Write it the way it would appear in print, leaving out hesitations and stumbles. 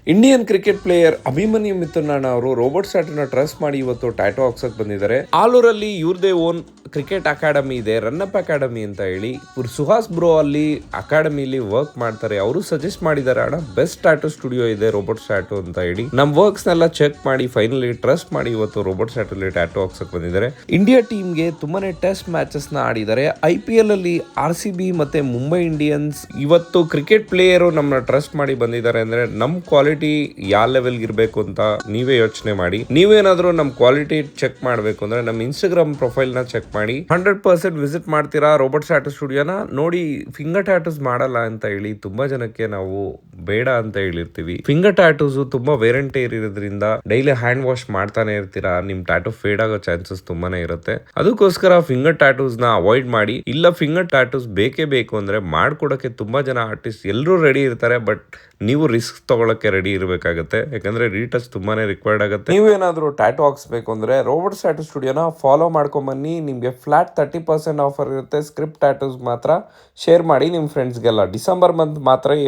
Indian cricket player Abhimanyu Mithun ಅವರು robot ಸ್ಟಾರ್ಟ್ನ trust ಮಾಡಿ ಇವತ್ತು ಟ್ಯಾಟೋ ಹಾಕ್ಸಕ್ ಬಂದಿದ್ದಾರೆ. ಆಲೂರಲ್ಲಿ ಇವ್ರದೇ ಓನ್ ಕ್ರಿಕೆಟ್ ಅಕಾಡೆಮಿ ಇದೆ, ರನ್ನಪ್ ಅಕಾಡೆಮಿ ಅಂತ ಹೇಳಿ. ಸುಹಾಸ್ ಬ್ರೋ ಅಲ್ಲಿ ಅಕಾಡೆಮಿಲಿ ವರ್ಕ್ ಮಾಡ್ತಾರೆ. ಅವರು ಸಜೆಸ್ಟ್ ಮಾಡಿದ್ದಾರೆ, ಅಣ್ಣ ಬೆಸ್ಟ್ ಟ್ಯಾಟೋ ಸ್ಟುಡಿಯೋ ಇದೆ ರೋಬೋಟ್ ಸ್ಟಾಟೋ ಅಂತ ಹೇಳಿ. ನಮ್ ವರ್ಕ್ಸ್ ನೆಲ್ಲ ಚೆಕ್ ಮಾಡಿ ಫೈನಲಿ ಟ್ರಸ್ಟ್ ಮಾಡಿ ಇವತ್ತು ರೋಬೋಟ್ ಸ್ಟಾಟೋಲಿ ಟ್ಯಾಟೋ ಹಾಕ್ಸಕ್ ಬಂದಿದ್ದಾರೆ. ಇಂಡಿಯಾ ಟೀಮ್ಗೆ ತುಂಬಾನೇ ಟೆಸ್ಟ್ ಮ್ಯಾಚಸ್ ನ ಆಡಿದ್ದಾರೆ. IPL ಅಲ್ಲಿ RCB ಮತ್ತೆ ಮುಂಬೈ ಇಂಡಿಯನ್ಸ್ ಇವತ್ತು ಕ್ರಿಕೆಟ್ ಪ್ಲೇಯರ್ ನಮ್ಮನ್ನ ಟ್ರಸ್ಟ್ ಮಾಡಿ ಬಂದಿದ್ದಾರೆ ಅಂದ್ರೆ ನಮ್ ಕ್ವಾಲಿಟಿ ಯಾವ ಲೆವೆಲ್ ಇರಬೇಕು ಅಂತ ನೀವೇ ಯೋಚನೆ ಮಾಡಿ. ನೀವೇನಾದ್ರೂ ನಮ್ ಕ್ವಾಲಿಟಿ ಚೆಕ್ ಮಾಡ್ಬೇಕು ಅಂದ್ರೆ ನಮ್ಮ ಇನ್ಸ್ಟಾಗ್ರಾಮ್ ಪ್ರೊಫೈಲ್ ನ ಚೆಕ್ ಮಾಡಿ. 100% ವಿಸಿಟ್ ಮಾಡ್ತೀರಾ ರೋಬೋಟ್ ಟ್ಯಾಟೋ ಸ್ಟುಡಿಯೋನ ನೋಡಿ. ಫಿಂಗರ್ ಟ್ಯಾಟೋಸ್ ಮಾಡಲ್ಲ ಅಂತ ಹೇಳಿ ತುಂಬಾ ಜನಕ್ಕೆ ನಾವು ಬೇಡ ಅಂತ ಹೇಳಿರ್ತೀವಿ. ಫಿಂಗರ್ ಟ್ಯಾಟೋಸ್ ತುಂಬಾ ವೇರೆಂಟೇರ್ ಇರೋದ್ರಿಂದ ಡೈಲಿ ಹ್ಯಾಂಡ್ ವಾಶ್ ಮಾಡ್ತಾನೆ ಇರ್ತೀರಾ, ನಿಮ್ ಟ್ಯಾಟೋ ಫೇಡ್ ಆಗೋ ಚಾನ್ಸಸ್ ತುಂಬಾನೇ ಇರುತ್ತೆ. ಅದಕ್ಕೋಸ್ಕರ ಫಿಂಗರ್ ಟ್ಯಾಟೋಸ್ ನ ಅವಾಯ್ಡ್ ಮಾಡಿ. ಇಲ್ಲ ಫಿಂಗರ್ ಟ್ಯಾಟೋಸ್ ಬೇಕೇ ಬೇಕು ಅಂದ್ರೆ ಮಾಡ್ಕೊಡಕ್ಕೆ ತುಂಬಾ ಜನ ಆರ್ಟಿಸ್ಟ್ ಎಲ್ಲರೂ ರೆಡಿ ಇರ್ತಾರೆ, ಬಟ್ ನೀವು ರಿಸ್ಕ್ ತಗೊಳಕ್ಕೆ ರೆಡಿ ಇರಬೇಕಾಗುತ್ತೆ. ಯಾಕಂದ್ರೆ ರೀಟಚ್ ತುಂಬಾನೇ ರಿಕ್ವೈರ್ಡ್ ಆಗುತ್ತೆ. ನೀವೇನಾದ್ರೂ ಟ್ಯಾಟೋ ಹಾಕ್ಸ್ಬೇಕು ಅಂದ್ರೆ ರೋಬೋಟ್ ಟ್ಯಾಟೋ ಸ್ಟುಡಿಯೋನ ಫಾಲೋ ಮಾಡ್ಕೊಂಡ್ ಬನ್ನಿ. ನಿಮ್ಗೆ ಫ್ಲಾಟ್ 30% ಆಫರ್ ಇರುತ್ತೆ. ಸ್ಕ್ರಿಪ್ಟ್ ಟ್ಯಾಟೋಸ್ ಮಾತ್ರ ಶೇರ್ ಮಾಡಿ ನಿಮ್ ಫ್ರೆಂಡ್ಸ್ಗೆಲ್ಲ. ಡಿಸೆಂಬರ್ ಮಂತ್ ಮಾತ್ರ ಈ